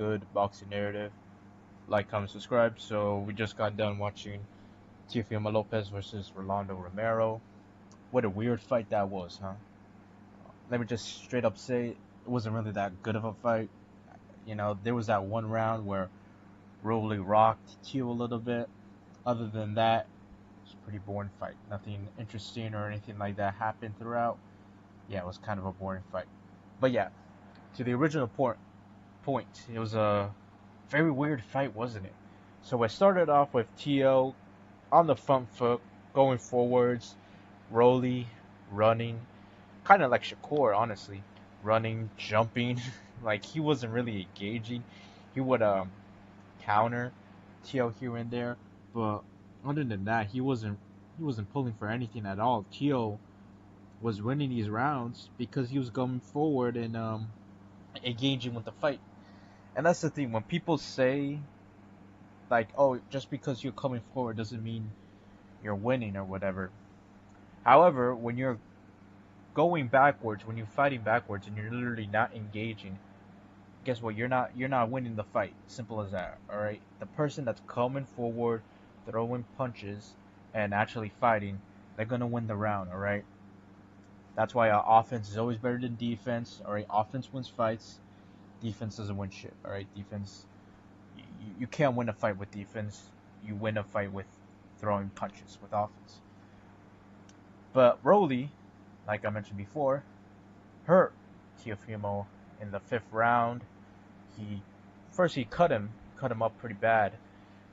good boxing narrative. Like, comment, subscribe. So we just got done watching Teofimo Lopez versus Rolando Romero. What a weird fight that was, huh? Let me just straight up say it wasn't really that good of a fight. There was that one round where Rolly rocked Teo a little bit. Other than that, it was a pretty boring fight. Nothing interesting or anything like that happened throughout. Yeah, it was kind of a boring fight. But yeah, to the original point, it was a very weird fight, wasn't it? So I started off with Tio on the front foot, going forwards, Rolly running, kind of like Shakur, honestly, running, jumping. Like he wasn't really engaging. He would counter Tio here and there, but other than that, he wasn't pulling for anything at all. Tio was winning these rounds because he was going forward and engaging with the fight. And that's the thing when people say like, oh, just because you're coming forward doesn't mean you're winning or whatever. However, when you're going backwards, when you're fighting backwards and you're literally not engaging, guess what? You're not winning the fight. Simple as that. All right. The person that's coming forward, throwing punches, and actually fighting, they're gonna win the round. All right. That's why offense is always better than defense. All right. Offense wins fights. Defense doesn't win shit. All right. Defense. You can't win a fight with defense. You win a fight with throwing punches with offense. But Rolly, like I mentioned before, hurt Teofimo in the fifth round. He first he cut him up pretty bad,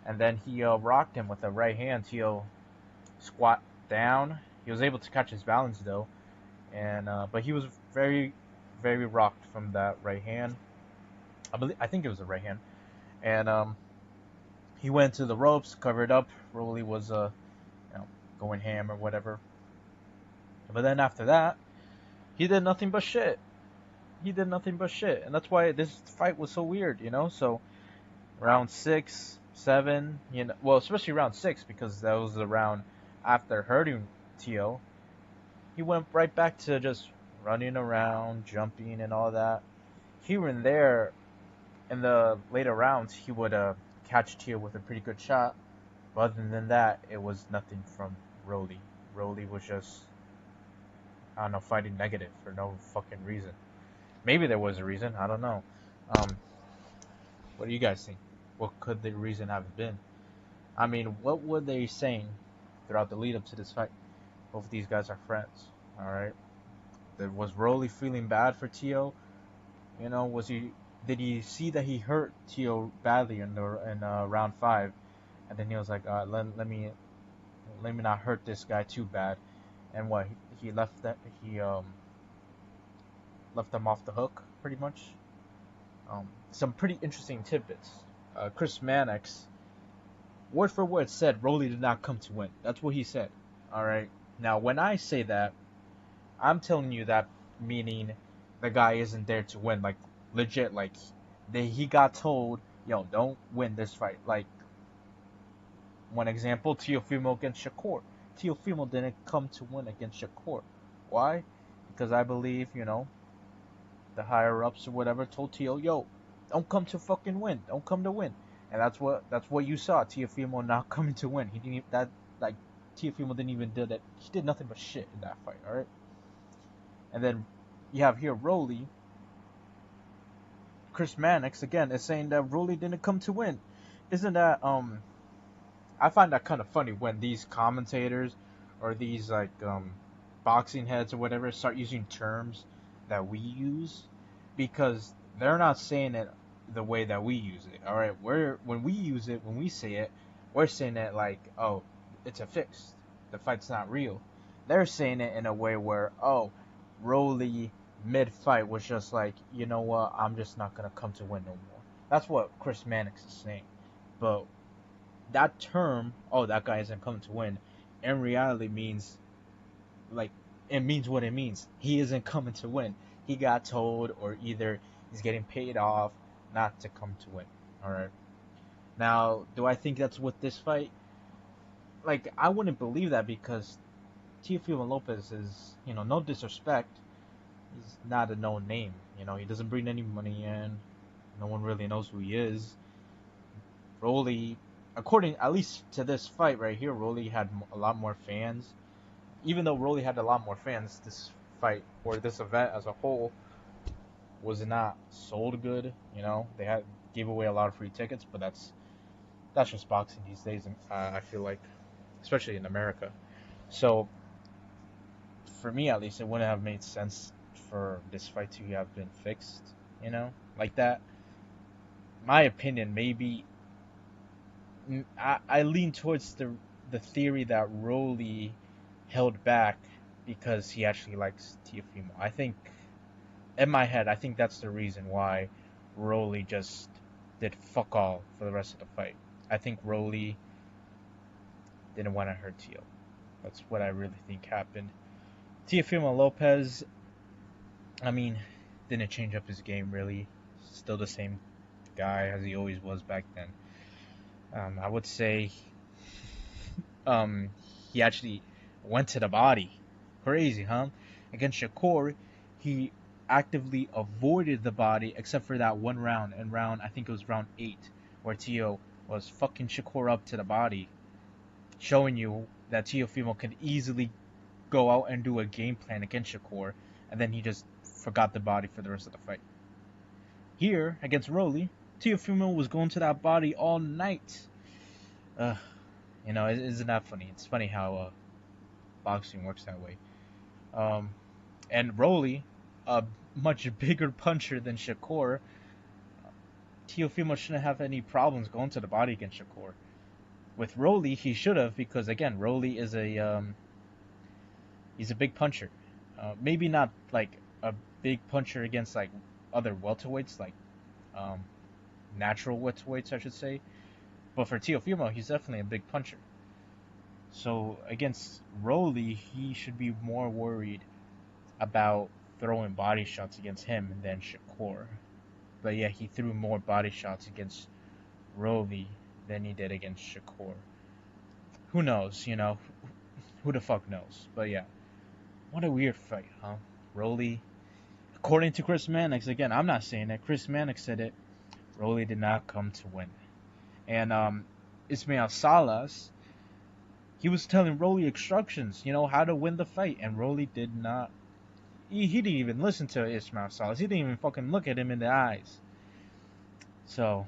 and then he rocked him with a right hand. Teo squat down. He was able to catch his balance though, and but he was very, very rocked from that right hand. I think it was a right hand, and he went to the ropes, covered up. Rolly was you know, going ham or whatever. But then after that, he did nothing but shit. He did nothing but shit, and that's why this fight was so weird. So round six, seven, well, especially round six because that was the round after hurting Tio. He went right back to just running around, jumping, and all that. Here and there in the later rounds, he would catch Tio with a pretty good shot. But other than that, it was nothing from Rolly. Rolly was just, I don't know, fighting negative for no fucking reason. Maybe there was a reason. I don't know. Um, what do you guys think? What could the reason have been? I mean, what were they saying throughout the lead up to this fight? Both of these guys are friends. All right. Was Rolly feeling bad for Tio? Was he? Did he see that he hurt Tio badly in round five, and then he was like, let me not hurt this guy too bad, and what he left them off the hook pretty much. Some pretty interesting tidbits. Chris Mannix, word for word, said Rolly did not come to win. That's what he said. All right. Now, when I say that, I'm telling you that meaning the guy isn't there to win. Like legit. Like he got told, yo, don't win this fight. Like one example, Teofimo against Shakur. Teofimo didn't come to win against Shakur. Why? Because I believe, the higher ups or whatever told Tio, yo, don't come to fucking win. Don't come to win. And that's what you saw. Teofimo not coming to win. He didn't even, that like Teofimo didn't even do that. He did nothing but shit in that fight. All right. And then you have here Rolly. Chris Mannix again is saying that Rolly didn't come to win. Isn't that I find that kind of funny when these commentators or these like boxing heads or whatever start using terms that we use because they're not saying it the way that we use it. All right, when we use it, when we say it, we're saying it like, oh, it's a fix. The fight's not real. They're saying it in a way where, oh, Rolly mid fight was just like, you know what, I'm just not gonna come to win no more. That's what Chris Mannix is saying. But that term, oh, that guy isn't coming to win, in reality means like it means what it means. He isn't coming to win. He got told, or either he's getting paid off not to come to win. All right. Now, do I think that's what this fight? Like, I wouldn't believe that because Teofimo Lopez is, no disrespect, he's not a known name. He doesn't bring any money in. No one really knows who he is. Rolly, according at least to this fight right here, Rolly had a lot more fans. Even though Rolly had a lot more fans, this fight or this event as a whole was not sold good. You know, they had gave away a lot of free tickets, but that's just boxing these days, and I feel like, especially in America. So for me at least, it wouldn't have made sense for this fight to have been fixed. You know, like that. My opinion, maybe I lean towards the theory that Rolly held back because he actually likes Teofimo. I think in my head, I think that's the reason why Rolly just did fuck all for the rest of the fight. I think Rolly didn't want to hurt Teo. That's what I really think happened. Teofimo Lopez, I mean, didn't change up his game really. Still the same guy as he always was back then. I would say um, he actually went to the body. Crazy, huh? Against Shakur, he actively avoided the body except for that one round. And round, I think it was round 8, where Teo was fucking Shakur up to the body, showing you that Teofimo could easily go out and do a game plan against Shakur, and then he just forgot the body for the rest of the fight. Here, against Rolly, Teofimo was going to that body all night. You know, isn't that funny? It's funny how boxing works that way. Um, and Rolly, a much bigger puncher than Shakur, Teofimo shouldn't have any problems going to the body against Shakur. With Rolly, he should have, because again, Rolly is he's a big puncher. Maybe not like a big puncher against like other welterweights, like um, natural welterweights, I should say. But for Teofimo, he's definitely a big puncher. So against Rolly, he should be more worried about throwing body shots against him than Shakur. But yeah, he threw more body shots against Rolly than he did against Shakur. Who knows, you know? Who the fuck knows? But yeah, what a weird fight, huh? Rolly, according to Chris Mannix, again, I'm not saying that. Chris Mannix said it. Rolly did not come to win. And Ismail Salas, he was telling Rolly instructions, you know, how to win the fight. And Rolly did not. He didn't even listen to Ismail Salas. He didn't even fucking look at him in the eyes. So,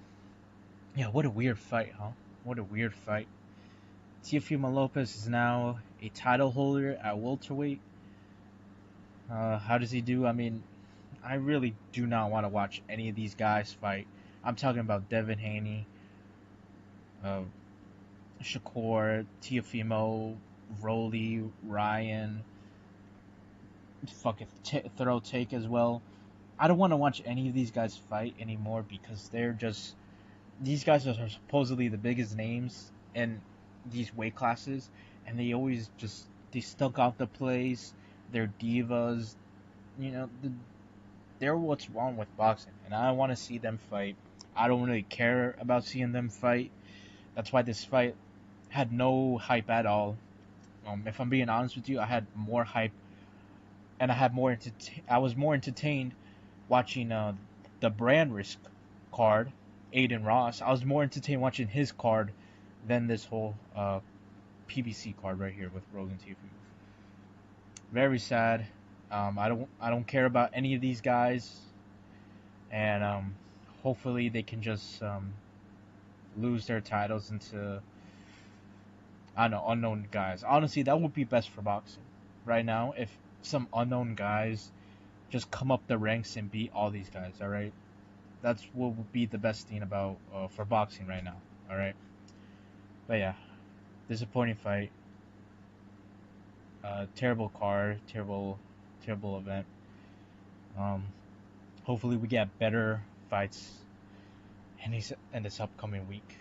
yeah, what a weird fight, huh? What a weird fight. Teofimo Lopez is now a title holder at welterweight. How does he do? I mean, I really do not want to watch any of these guys fight. I'm talking about Devin Haney, uh, Shakur, Teofimo, Rolly, Ryan, fucking throw take as well. I don't want to watch any of these guys fight anymore because these guys are supposedly the biggest names in these weight classes, and they stuck out the place. They're divas, you know. They're what's wrong with boxing, and I want to see them fight. I don't really care about seeing them fight. That's why this fight had no hype at all. If I'm being honest with you, I had more hype, and I was more entertained watching the brand risk card, Aiden Ross. I was more entertained watching his card than this whole PBC card right here with Rogan TV. Very sad. I don't care about any of these guys, and hopefully they can just lose their titles into, I don't know, unknown guys. Honestly, that would be best for boxing right now if some unknown guys just come up the ranks and beat all these guys. All right, that's what would be the best thing about for boxing right now. All right, but yeah, disappointing fight. Terrible card, terrible event. Um, hopefully we get better fights in this upcoming week.